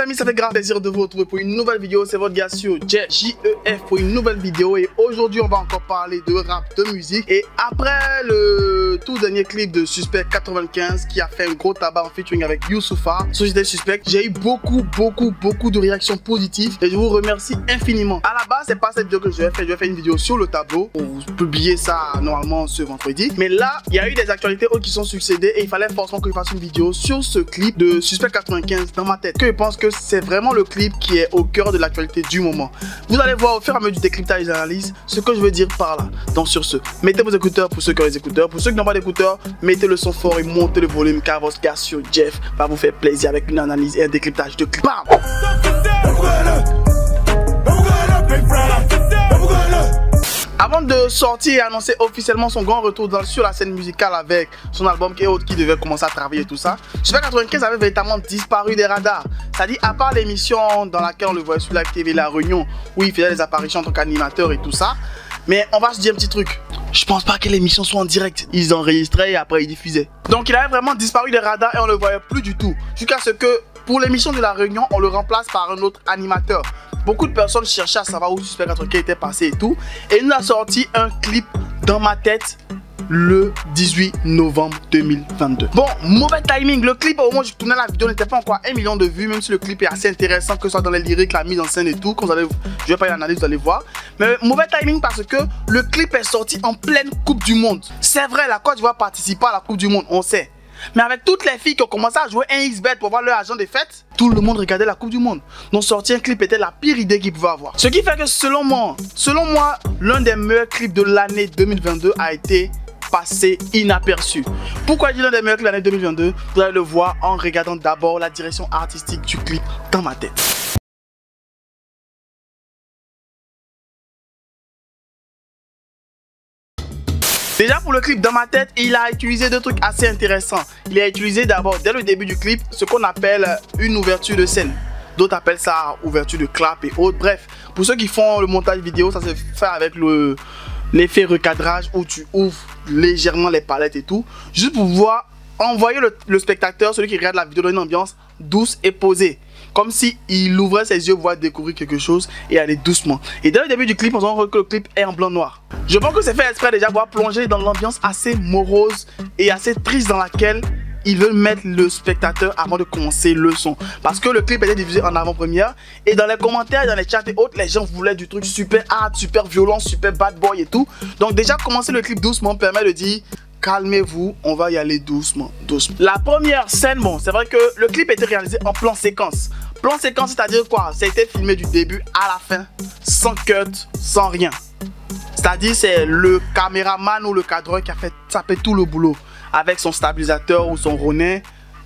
amis, ça fait grave plaisir de vous retrouver pour une nouvelle vidéo. C'est votre gars sur Jeff, J-E-F, pour une nouvelle vidéo. Et aujourd'hui on va encore parler de rap, de musique. Et après le tout dernier clip de Suspect 95 qui a fait un gros tabac en featuring avec Youssoupha, Société Suspect, j'ai eu beaucoup de réactions positives et je vous remercie infiniment. À la base c'est pas cette vidéo que je vais faire une vidéo sur le tableau pour vous publier ça normalement ce vendredi. Mais là il y a eu des actualités autres qui sont succédées et il fallait forcément que je fasse une vidéo sur ce clip de Suspect 95 dans ma tête. Que je pense que c'est vraiment le clip qui est au cœur de l'actualité du moment. Vous allez voir au fur et à mesure du décryptage et de l'analyse ce que je veux dire par là. Donc sur ce, mettez vos écouteurs pour ceux qui ont les écouteurs. Pour ceux qui n'ont pas d'écouteurs, mettez le son fort et montez le volume car votre gars sur Jeff va vous faire plaisir avec une analyse et un décryptage de clip. Bam! Avant de sortir et annoncer officiellement son grand retour sur la scène musicale avec son album et autres qui devait commencer à travailler et tout ça, Suspect 95 avait véritablement disparu des radars. C'est-à-dire à part l'émission dans laquelle on le voyait sur Live TV La Réunion où il faisait des apparitions en tant qu'animateur et tout ça. Mais on va se dire un petit truc. Je pense pas que l'émission soit en direct. Ils enregistraient et après ils diffusaient. Donc il avait vraiment disparu des radars et on le voyait plus du tout. Jusqu'à ce que pour l'émission de La Réunion, on le remplace par un autre animateur. Beaucoup de personnes cherchaient à savoir où Suspect 95 était passé et tout. Et il nous a sorti un clip dans ma tête le 18 novembre 2022. Bon, mauvais timing. Le clip au moment où je tournais la vidéo n'était pas encore 1 million de vues. Même si le clip est assez intéressant, que ce soit dans les lyriques, la mise en scène et tout. Quand je vais pas y analyser, vous allez voir. Mais mauvais timing parce que le clip est sorti en pleine Coupe du Monde. C'est vrai, la Côte d'Ivoire participer à la Coupe du Monde, on sait. Mais avec toutes les filles qui ont commencé à jouer un XBet pour voir leur agent des fêtes, tout le monde regardait la Coupe du Monde. Donc sortir un clip était la pire idée qu'ils pouvaient avoir. Ce qui fait que selon moi, l'un des meilleurs clips de l'année 2022 a été passé inaperçu. Pourquoi je dis l'un des meilleurs clips de l'année 2022? Vous allez le voir en regardant d'abord la direction artistique du clip dans ma tête. Déjà pour le clip dans ma tête, il a utilisé deux trucs assez intéressants. Il a utilisé d'abord dès le début du clip ce qu'on appelle une ouverture de scène. D'autres appellent ça ouverture de clap et autres. Bref, pour ceux qui font le montage vidéo, ça se fait avec l'effet recadrage où tu ouvres légèrement les palettes et tout. Juste pour pouvoir envoyer le spectateur, celui qui regarde la vidéo, dans une ambiance douce et posée. Comme si il ouvrait ses yeux pour pouvoir découvrir quelque chose et aller doucement. Et dès le début du clip, on se rend compte que le clip est en blanc-noir. Je pense que c'est fait exprès déjà pour plonger dans l'ambiance assez morose et assez triste dans laquelle ils veulent mettre le spectateur avant de commencer le son. Parce que le clip était diffusé en avant-première et dans les commentaires, dans les chats et autres, les gens voulaient du truc super hard, super violent, super bad boy et tout. Donc déjà commencer le clip doucement permet de dire calmez-vous, on va y aller doucement. La première scène, bon, c'est vrai que le clip était réalisé en plan séquence. Plan séquence, c'est-à-dire quoi? Ça a été filmé du début à la fin, sans cut, sans rien. C'est-à-dire c'est le caméraman ou le cadreur qui a fait taper tout le boulot avec son stabilisateur ou son ronin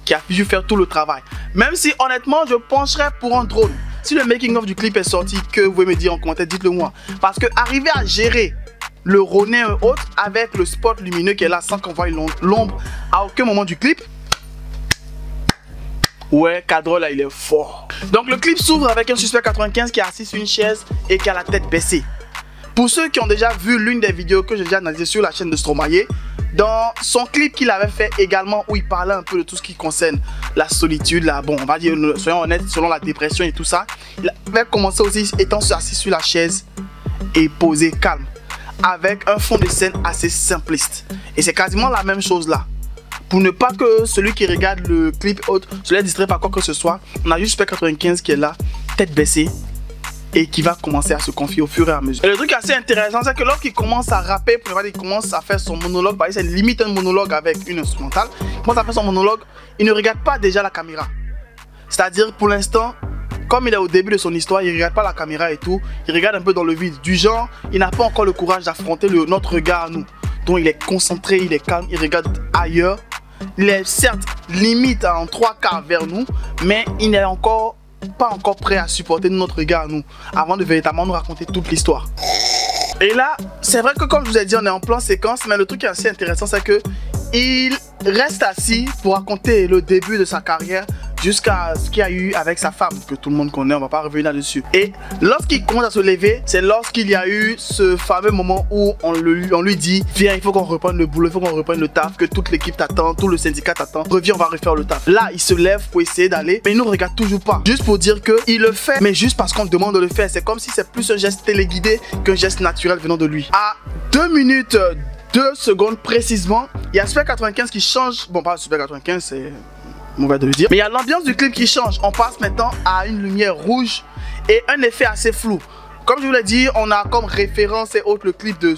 qui a pu faire tout le travail. Même si honnêtement je pencherais pour un drone. Si le making of du clip est sorti, que vous pouvez me dire en commentaire, dites-le moi. Parce que arriver à gérer le ronin et autres avec le spot lumineux qui est là sans qu'on voie l'ombre à aucun moment du clip. Ouais, cadre là il est fort. Donc le clip s'ouvre avec un Suspect 95 qui est assis sur une chaise et qui a la tête baissée. Pour ceux qui ont déjà vu l'une des vidéos que j'ai déjà analysées sur la chaîne de Stromae, dans son clip qu'il avait fait également où il parlait un peu de tout ce qui concerne la solitude, là, bon on va dire, soyons honnêtes, selon la dépression et tout ça, il avait commencé aussi étant assis sur la chaise et posé calme, avec un fond de scène assez simpliste. Et c'est quasiment la même chose là. Pour ne pas que celui qui regarde le clip autre se laisse distraire par quoi que ce soit, on a juste Suspect 95 qui est là, tête baissée, et qui va commencer à se confier au fur et à mesure. Et le truc assez intéressant, c'est que lorsqu'il commence à rapper, pour ne pas dire qu'il commence à faire son monologue, parce que c'est limite un monologue avec une instrumentale, il commence à faire son monologue, il ne regarde pas déjà la caméra. C'est-à-dire pour l'instant, comme il est au début de son histoire, il ne regarde pas la caméra et tout, il regarde un peu dans le vide. Du genre, il n'a pas encore le courage d'affronter notre regard à nous. Donc il est concentré, il est calme, il regarde ailleurs. Il est certes limite en 3/4 vers nous, mais il n'est pas encore prêt à supporter notre regard à nous avant de véritablement nous raconter toute l'histoire. Et là, c'est vrai que comme je vous ai dit, on est en plan séquence, mais le truc qui est assez intéressant, c'est que il reste assis pour raconter le début de sa carrière jusqu'à ce qu'il y a eu avec sa femme, que tout le monde connaît, on va pas revenir là-dessus. Et lorsqu'il commence à se lever, c'est lorsqu'il y a eu ce fameux moment où on lui dit, viens, il faut qu'on reprenne le boulot, il faut qu'on reprenne le taf, que toute l'équipe t'attend, tout le syndicat t'attend, reviens, on va refaire le taf. Là, il se lève pour essayer d'aller, mais il nous regarde toujours pas. Juste pour dire qu'il le fait, mais juste parce qu'on demande de le faire. C'est comme si c'est plus un geste téléguidé qu'un geste naturel venant de lui. À 2 minutes 2 secondes précisément, il y a Super 95 qui change. Bon, pas Super 95, c'est mauvais de le dire. Mais il y a l'ambiance du clip qui change. On passe maintenant à une lumière rouge et un effet assez flou. Comme je vous l'ai dit, on a comme référence et autres le clip de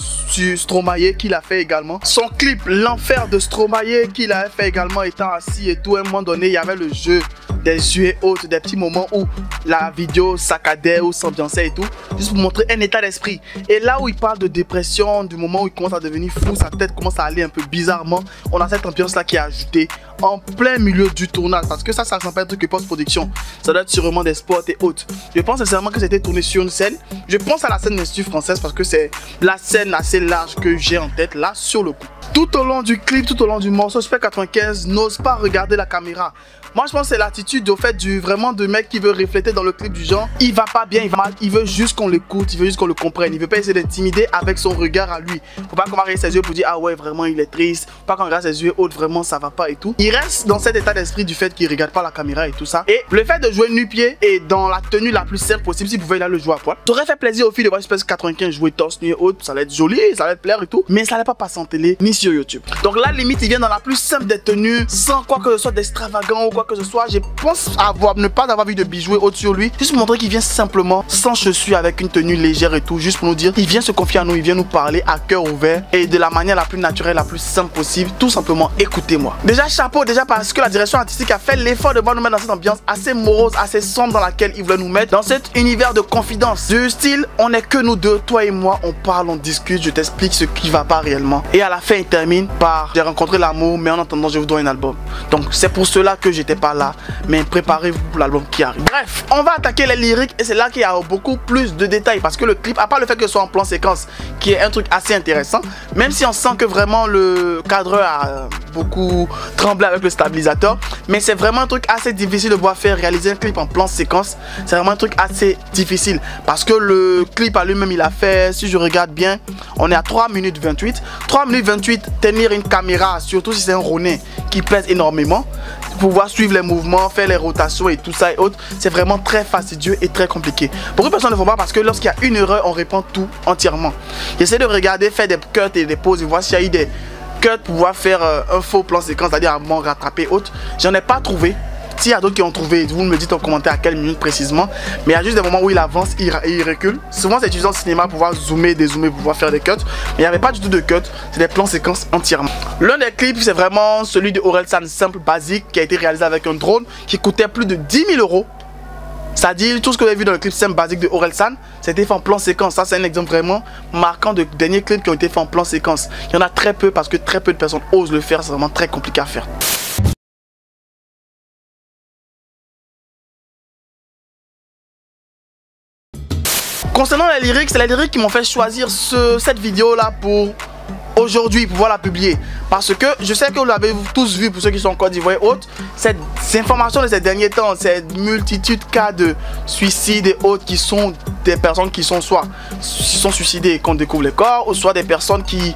Stromae qu'il a fait également. Son clip, l'enfer de Stromae qu'il a fait également étant assis et tout. À un moment donné, il y avait le jeu des yeux et autres, des petits moments où la vidéo saccadait ou s'ambiançait et tout. Juste pour montrer un état d'esprit. Et là où il parle de dépression, du moment où il commence à devenir fou, sa tête commence à aller un peu bizarrement. On a cette ambiance là qui est ajoutée en plein milieu du tournage. Parce que ça ressemble pas à un truc de post-production. Ça doit être sûrement des spots et autres. Je pense sincèrement que c'était tourné sur une scène. Je pense à la scène d'Institut française parce que c'est la scène assez large que j'ai en tête là sur le coup. Tout au long du clip, tout au long du morceau, Super 95 n'ose pas regarder la caméra. Moi je pense que c'est l'attitude au fait vraiment de mec qui veut refléter dans le clip du genre il va pas bien, il va mal, il veut juste qu'on l'écoute, il veut juste qu'on le comprenne, il veut pas essayer d'intimider avec son regard à lui. Faut pas qu'on regarde ses yeux pour dire ah ouais vraiment il est triste, faut pas qu'on regarde ses yeux autres vraiment ça va pas et tout. Il reste dans cet état d'esprit du fait qu'il regarde pas la caméra et tout ça. Et le fait de jouer nu-pied et dans la tenue la plus simple possible, s'il pouvait il a le jouer à poil. Ça aurait fait plaisir aux filles de voir Super 95 jouer torse nu et autres, ça allait être joli, ça allait te plaire et tout, mais ça allait pas passer en télé ni sur YouTube. Donc là limite il vient dans la plus simple des tenues, sans quoi que ce soit d'extravagant ou quoi que ce soit. Je pense ne pas avoir vu de bijoux autre sur lui, juste pour montrer qu'il vient simplement sans chaussures avec une tenue légère et tout, juste pour nous dire il vient se confier à nous, il vient nous parler à cœur ouvert et de la manière la plus naturelle, la plus simple possible. Tout simplement écoutez-moi. Déjà chapeau, déjà parce que la direction artistique a fait l'effort de nous mettre dans cette ambiance assez morose, assez sombre dans laquelle il voulait nous mettre, dans cet univers de confidence du style on n'est que nous deux, toi et moi, on parle, on discute, je t'explique ce qui va pas réellement et à la fin il termine par j'ai rencontré l'amour mais en attendant je vous dois un album. Donc c'est pour cela que j'étais pas là, mais préparez-vous pour l'album qui arrive. Bref, on va attaquer les lyriques et c'est là qu'il y a beaucoup plus de détails parce que le clip, à part le fait que ce soit en plan séquence qui est un truc assez intéressant, même si on sent que vraiment le cadreur a beaucoup tremblé avec le stabilisateur, mais c'est vraiment un truc assez difficile de pouvoir faire réaliser un clip en plan séquence. C'est vraiment un truc assez difficile parce que le clip à lui-même il a fait, si je regarde bien, on est à 3 minutes 28. 3 minutes 28, tenir une caméra, surtout si c'est un Ronin qui pèse énormément, pouvoir suivre les mouvements, faire les rotations et tout ça et autres, c'est vraiment très fastidieux et très compliqué. Beaucoup de personnes ne font pas parce que lorsqu'il y a une erreur, on répand tout entièrement. J'essaie de regarder, faire des cuts et des pauses et voir s'il y a eu des cuts pour pouvoir faire un faux plan séquence, c'est-à-dire un moment rattrapé autre. J'en ai pas trouvé. S'il y a d'autres qui ont trouvé, vous me dites en commentaire à quelle minute précisément. Mais il y a juste des moments où il avance, il recule. Souvent c'est utilisé en cinéma pour pouvoir zoomer, dézoomer, pour pouvoir faire des cuts. Mais il n'y avait pas du tout de cuts, c'est des plans séquences entièrement. L'un des clips c'est vraiment celui de Orelsan simple, basique, qui a été réalisé avec un drone qui coûtait plus de 10 000 €. C'est-à-dire tout ce que vous avez vu dans le clip simple basique de Orelsan, c'était fait en plan séquence. Ça c'est un exemple vraiment marquant de derniers clips qui ont été faits en plan séquence. Il y en a très peu parce que très peu de personnes osent le faire, c'est vraiment très compliqué à faire. Concernant les lyrics, c'est les lyrics qui m'ont fait choisir cette vidéo là pour aujourd'hui, pour pouvoir la publier. Parce que je sais que vous l'avez tous vu, pour ceux qui sont en Côte d'Ivoire et autres, ces informations de ces derniers temps, cette multitude de cas de suicide et autres qui sont des personnes qui sont soit suicidées et qu'on découvre les corps, ou soit des personnes qui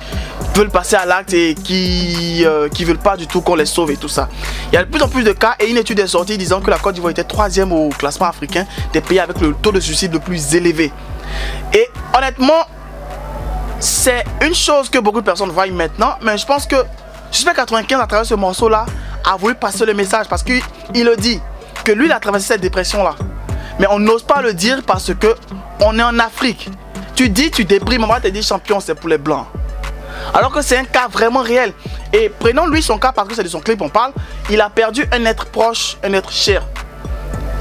veulent passer à l'acte et qui veulent pas du tout qu'on les sauve et tout ça. Il y a de plus en plus de cas et une étude est sortie disant que la Côte d'Ivoire était 3e au classement africain des pays avec le taux de suicide le plus élevé. Et honnêtement, c'est une chose que beaucoup de personnes voient maintenant, mais je pense que Super 95 à travers ce morceau là a voulu passer le message parce qu'il le dit que lui il a traversé cette dépression là, mais on n'ose pas le dire parce que on est en Afrique. Tu dis tu déprimes, on va te dire champion c'est pour les blancs, alors que c'est un cas vraiment réel. Et prenons lui son cas parce que c'est de son clip on parle. Il a perdu un être proche, un être cher,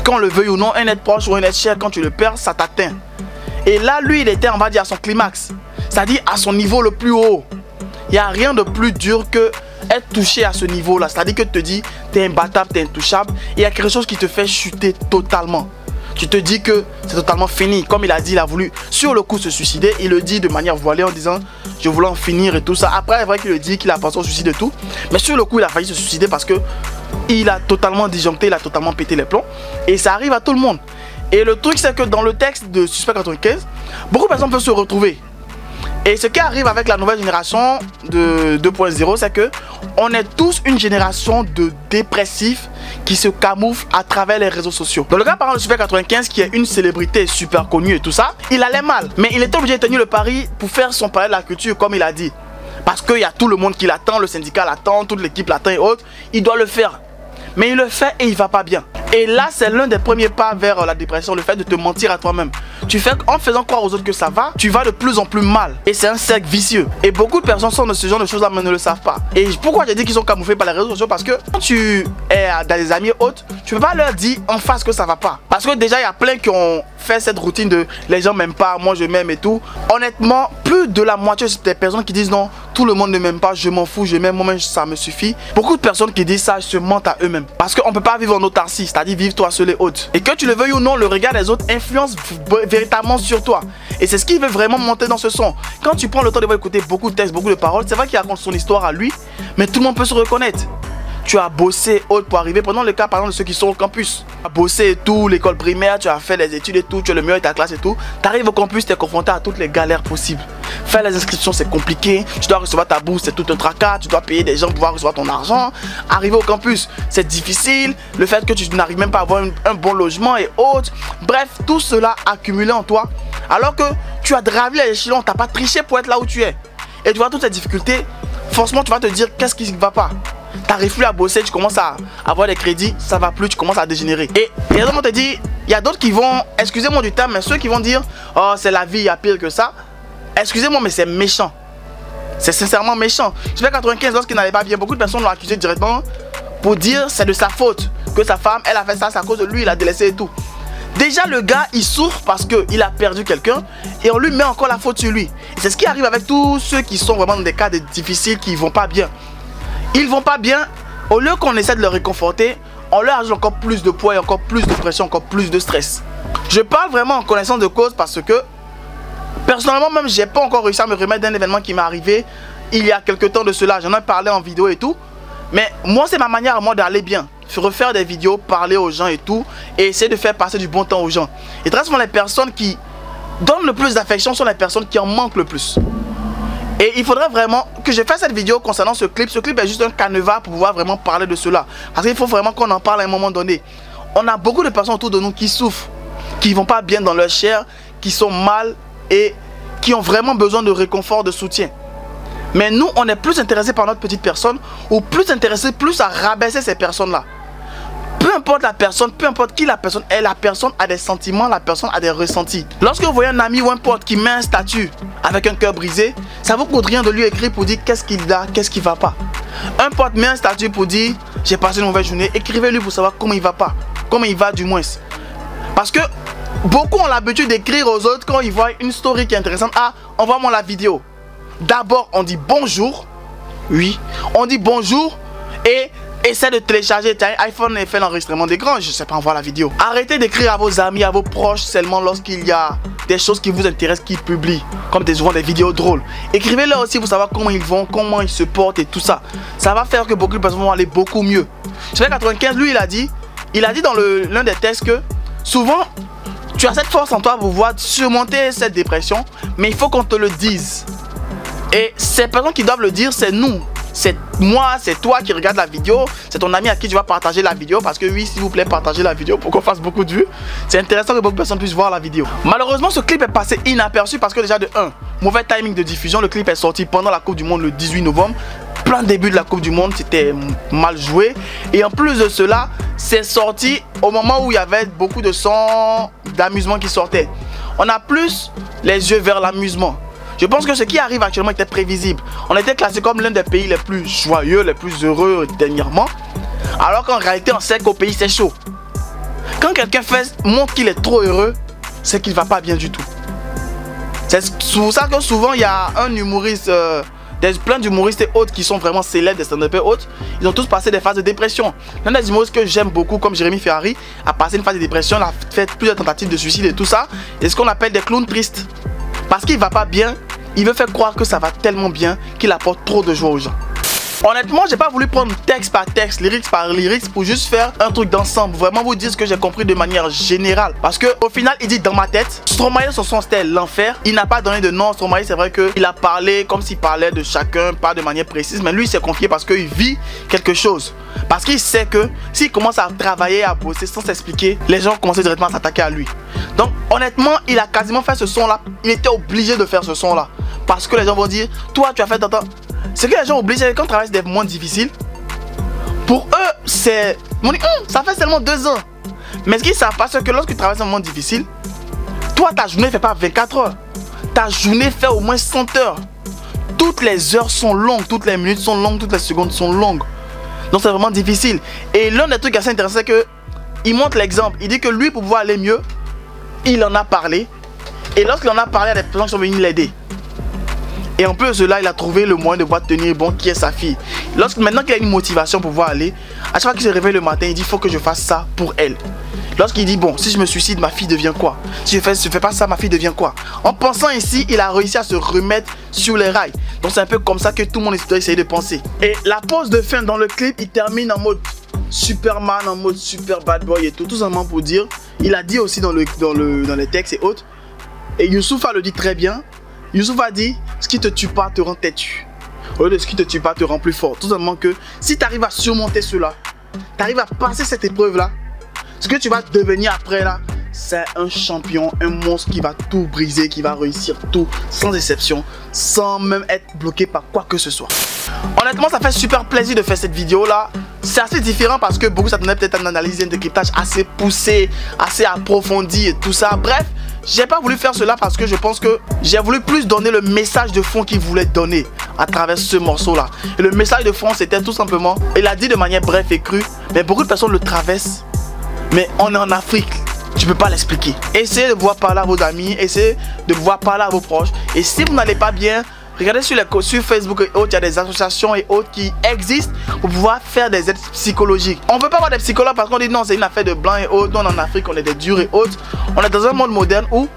qu'on le veuille ou non. Un être proche ou un être cher, quand tu le perds ça t'atteint. Et là lui il était on va dire à son climax, c'est-à-dire à son niveau le plus haut. Il n'y a rien de plus dur que être touché à ce niveau là, c'est-à-dire que tu te dis t'es imbattable, t'es intouchable et il y a quelque chose qui te fait chuter totalement. tu te dis que c'est totalement fini. Comme il a dit, il a voulu sur le coup se suicider. Il le dit de manière voilée en disant je voulais en finir et tout ça. Après, c'est vrai qu'il le dit qu'il a pensé au suicide et tout. Mais sur le coup, il a failli se suicider parce que il a totalement disjoncté, il a totalement pété les plombs. Et ça arrive à tout le monde. Et le truc, c'est que dans le texte de Suspect 95, beaucoup de personnes peuvent se retrouver. Et ce qui arrive avec la nouvelle génération de 2.0, c'est que on est tous une génération de dépressifs qui se camouflent à travers les réseaux sociaux. Dans le cas par exemple de Suspect 95, qui est une célébrité super connue et tout ça, il allait mal. Mais il était obligé de tenir le pari pour faire son palais de la culture comme il a dit. Parce qu'il y a tout le monde qui l'attend, le syndicat l'attend, toute l'équipe l'attend et autres. Il doit le faire. Mais il le fait et il va pas bien. Et là, c'est l'un des premiers pas vers la dépression, le fait de te mentir à toi-même. Tu fais en faisant croire aux autres que ça va, tu vas de plus en plus mal. Et c'est un cercle vicieux. Et beaucoup de personnes sont de ce genre de choses-là, mais ne le savent pas. Et pourquoi j'ai dit qu'ils sont camouflés par les réseaux sociaux? Parce que quand tu es dans des amis autres, tu peux pas leur dire en face que ça va pas. Parce que déjà, il y a plein qui ont fait cette routine de les gens m'aiment pas, moi je m'aime et tout. Honnêtement, plus de la moitié des personnes qui disent non, tout le monde ne m'aime pas, je m'en fous, je m'aime moi-même, ça me suffit. Beaucoup de personnes qui disent ça se mentent à eux-mêmes. Parce qu'on peut pas vivre en autarcie, c'est-à-dire vivre toi seul et autres. Et que tu le veuilles ou non, le regard des autres influence véritablement sur toi. Et c'est ce qu'il veut vraiment monter dans ce son. Quand tu prends le temps de écouter beaucoup de textes, beaucoup de paroles, c'est vrai qu'il raconte son histoire à lui, mais tout le monde peut se reconnaître. Tu as bossé autre pour arriver. Prenons le cas par exemple de ceux qui sont au campus. Tu as bossé et tout, l'école primaire, tu as fait les études et tout, tu es le meilleur de ta classe et tout. Tu arrives au campus, tu es confronté à toutes les galères possibles. Faire les inscriptions, c'est compliqué. Tu dois recevoir ta bourse, c'est tout un tracas. Tu dois payer des gens pour pouvoir recevoir ton argent. Arriver au campus, c'est difficile. Le fait que tu n'arrives même pas à avoir un bon logement et autres. Bref, tout cela accumulé en toi. Alors que tu as gravi les échelons, tu n'as pas triché pour être là où tu es. Et tu vois toutes ces difficultés, forcément tu vas te dire qu'est-ce qui ne va pas. T'arrives plus à bosser, tu commences à avoir des crédits, ça va plus, tu commences à dégénérer. Et il y a d'autres qui te disent, il y a d'autres qui vont, excusez-moi du terme, mais ceux qui vont dire, oh c'est la vie, il y a pire que ça. Excusez-moi, mais c'est méchant. C'est sincèrement méchant. Je fais 95, lorsqu'il n'allait pas bien, beaucoup de personnes l'ont accusé directement pour dire c'est de sa faute. Que sa femme, elle a fait ça, c'est à cause de lui, il a délaissé et tout. Déjà le gars, il souffre parce qu'il a perdu quelqu'un et on lui met encore la faute sur lui. Et c'est ce qui arrive avec tous ceux qui sont vraiment dans des cas difficiles, qui vont pas bien. Ils vont pas bien, au lieu qu'on essaie de les réconforter, on leur ajoute encore plus de poids et encore plus de pression, encore plus de stress. Je parle vraiment en connaissance de cause parce que personnellement même j'ai pas encore réussi à me remettre d'un événement qui m'est arrivé il y a quelques temps de cela. J'en ai parlé en vidéo et tout. Mais moi c'est ma manière à moi d'aller bien. Refaire des vidéos, parler aux gens et tout. Et essayer de faire passer du bon temps aux gens. Et très souvent les personnes qui donnent le plus d'affection sont les personnes qui en manquent le plus. Et il faudrait vraiment que je fasse cette vidéo concernant ce clip. Ce clip est juste un canevas pour pouvoir vraiment parler de cela. Parce qu'il faut vraiment qu'on en parle à un moment donné. On a beaucoup de personnes autour de nous qui souffrent, qui ne vont pas bien dans leur chair, qui sont mal et qui ont vraiment besoin de réconfort, de soutien. Mais nous, on est plus intéressés par notre petite personne ou plus intéressés à rabaisser ces personnes-là. Peu importe la personne, peu importe qui la personne est, la personne a des sentiments, la personne a des ressentis. Lorsque vous voyez un ami ou un pote qui met un statut avec un cœur brisé, ça vous coûte rien de lui écrire pour dire qu'est-ce qu'il a, qu'est-ce qui va pas. Un pote met un statut pour dire j'ai passé une mauvaise journée, écrivez-lui pour savoir comment il va pas, comment il va du moins. Parce que beaucoup ont l'habitude d'écrire aux autres quand ils voient une story qui est intéressante. Ah, envoie-moi la vidéo. D'abord on dit bonjour, oui, on dit bonjour et essaie de télécharger ton iPhone et faire l'enregistrement d'écran, je sais pas, envoie la vidéo. Arrêtez d'écrire à vos amis, à vos proches seulement lorsqu'il y a des choses qui vous intéressent, qu'ils publient, comme souvent des vidéos drôles. Écrivez-leur aussi pour savoir comment ils vont, comment ils se portent et tout ça. Ça va faire que beaucoup de personnes vont aller beaucoup mieux. Je fais 95, lui il a dit dans l'un des textes que souvent tu as cette force en toi pour pouvoir surmonter cette dépression, mais il faut qu'on te le dise. Et ces personnes qui doivent le dire, c'est nous. C'est moi, c'est toi qui regarde la vidéo. C'est ton ami à qui tu vas partager la vidéo. Parce que oui, s'il vous plaît, partagez la vidéo pour qu'on fasse beaucoup de vues. C'est intéressant que beaucoup de personnes puissent voir la vidéo. Malheureusement, ce clip est passé inaperçu parce que déjà de 1, mauvais timing de diffusion. Le clip est sorti pendant la Coupe du Monde le 18 novembre. Plein début de la Coupe du Monde, c'était mal joué. Et en plus de cela, c'est sorti au moment où il y avait beaucoup de sons d'amusement qui sortaient. On a plus les yeux vers l'amusement. Je pense que ce qui arrive actuellement était prévisible. On était classé comme l'un des pays les plus joyeux, les plus heureux dernièrement. Alors qu'en réalité, on sait qu'au pays, c'est chaud. Quand quelqu'un montre qu'il est trop heureux, c'est qu'il ne va pas bien du tout. C'est pour ça que souvent, il y a un humoriste plein d'humoristes et autres qui sont vraiment célèbres, des stand-up et autres, ils ont tous passé des phases de dépression. L'un des humoristes que j'aime beaucoup, comme Jérémy Ferrari, a passé une phase de dépression, il a fait plusieurs tentatives de suicide et tout ça. Et ce qu'on appelle des clowns tristes. Parce qu'il va pas bien, il veut faire croire que ça va tellement bien qu'il apporte trop de joie aux gens. Honnêtement, j'ai pas voulu prendre texte par texte, lyrics par lyrics pour juste faire un truc d'ensemble. Vraiment vous dire ce que j'ai compris de manière générale. Parce que au final, il dit dans ma tête, Stromae son son c'était l'enfer. Il n'a pas donné de nom. Stromae, c'est vrai qu'il a parlé comme s'il parlait de chacun, pas de manière précise. Mais lui, il s'est confié parce qu'il vit quelque chose. Parce qu'il sait que s'il commence à travailler, à bosser sans s'expliquer, les gens commencent directement à s'attaquer à lui. Donc honnêtement, il a quasiment fait ce son là. Il était obligé de faire ce son là. Parce que les gens vont dire, toi tu as fait ton temps. Ce que les gens oublient, c'est que quand on traverse des moments difficiles, pour eux, c'est... On dit, ça fait seulement 2 ans. Mais ce qu'ils ne savent pas, c'est que lorsque tu traverses un moment difficile, toi, ta journée ne fait pas 24 heures. Ta journée fait au moins 100 heures. Toutes les heures sont longues, toutes les minutes sont longues, toutes les secondes sont longues. Donc c'est vraiment difficile. Et l'un des trucs assez intéressants, c'est qu'il montre l'exemple. Il dit que lui, pour pouvoir aller mieux, il en a parlé. Et lorsqu'il en a parlé à des personnes qui sont venues l'aider. Et en plus de cela, il a trouvé le moyen de pouvoir tenir bon qui est sa fille. Maintenant qu'il a une motivation pour pouvoir aller, à chaque fois qu'il se réveille le matin, il dit il faut que je fasse ça pour elle. Lorsqu'il dit bon, si je me suicide, ma fille devient quoi? Si je fais pas ça, ma fille devient quoi? En pensant ici, il a réussi à se remettre sur les rails. Donc c'est un peu comme ça que tout le monde doit essayer de penser. Et la pause de fin dans le clip, il termine en mode Superman, en mode super bad boy et tout simplement pour dire, il a dit aussi dans les textes et autres, et Youssoupha le dit très bien. Youssoupha a dit, ce qui te tue pas te rend têtu. Au lieu de ce qui te tue pas te rend plus fort. Tout simplement que si tu arrives à surmonter cela, tu arrives à passer cette épreuve là, ce que tu vas devenir après là, c'est un champion, un monstre qui va tout briser, qui va réussir tout sans exception, sans même être bloqué par quoi que ce soit. Honnêtement, ça fait super plaisir de faire cette vidéo là. C'est assez différent parce que beaucoup s'attendaient peut-être à une analyse et un décryptage assez poussé, assez approfondi et tout ça. Bref, j'ai pas voulu faire cela parce que je pense que j'ai voulu plus donner le message de fond qu'il voulait donner à travers ce morceau là. Et le message de fond c'était tout simplement, il a dit de manière brève et crue, mais beaucoup de personnes le traversent. Mais on est en Afrique, tu peux pas l'expliquer. Essayez de voir parler à vos amis, essayez de voir parler à vos proches. Et si vous n'allez pas bien, regardez sur Facebook et autres, il y a des associations et autres qui existent pour pouvoir faire des aides psychologiques. On ne veut pas avoir des psychologues parce qu'on dit non, c'est une affaire de blanc et autres. Nous en Afrique, on est des durs et autres. On est dans un monde moderne où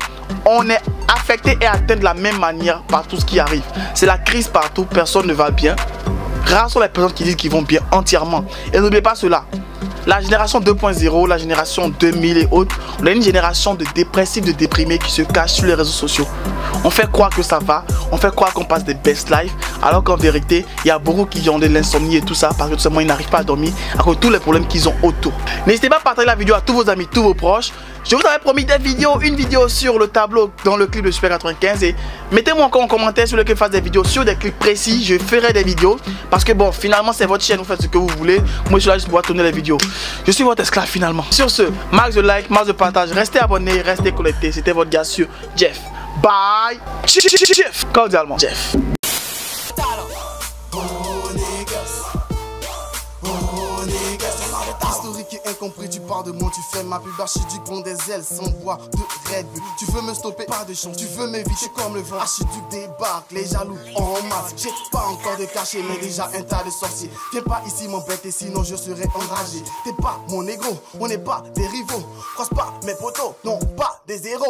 on est affecté et atteint de la même manière par tout ce qui arrive. C'est la crise partout, personne ne va bien. Rares sont les personnes qui disent qu'ils vont bien entièrement. Et n'oubliez pas cela. La génération 2.0, la génération 2000 et autres, on a une génération de dépressifs, de déprimés qui se cachent sur les réseaux sociaux. On fait croire que ça va, on fait croire qu'on passe des best life, alors qu'en vérité, il y a beaucoup qui ont de l'insomnie et tout ça parce que tout simplement ils n'arrivent pas à dormir à cause de tous les problèmes qu'ils ont autour. N'hésitez pas à partager la vidéo à tous vos amis, tous vos proches. Je vous avais promis des vidéos, une vidéo sur le tableau dans le clip de Super 95 et mettez-moi encore en commentaire sur lequel je fasse des vidéos sur des clips précis, je ferai des vidéos parce que bon, finalement c'est votre chaîne, vous faites ce que vous voulez. Moi je suis là juste pour tourner les vidéos. Je suis votre esclave finalement. Sur ce, max de like, max de partage, restez abonnés, restez connectés. C'était votre gars sur Jeff. Bye. Jeff. Cordialement, Jeff. Historique et incompris, tu parles de moi, tu fais ma pub, archiduc prend des ailes sans voix de Red Bull. Tu veux me stopper, pas de chance, tu veux m'éviter comme le vent. Archiduc débarque, les jaloux en masse. J'ai pas encore de cachet, mais déjà un tas de sorciers. Viens pas ici m'embêter, sinon je serai enragé. T'es pas mon négro, on n'est pas des rivaux. Croise pas mes potos, non pas des héros.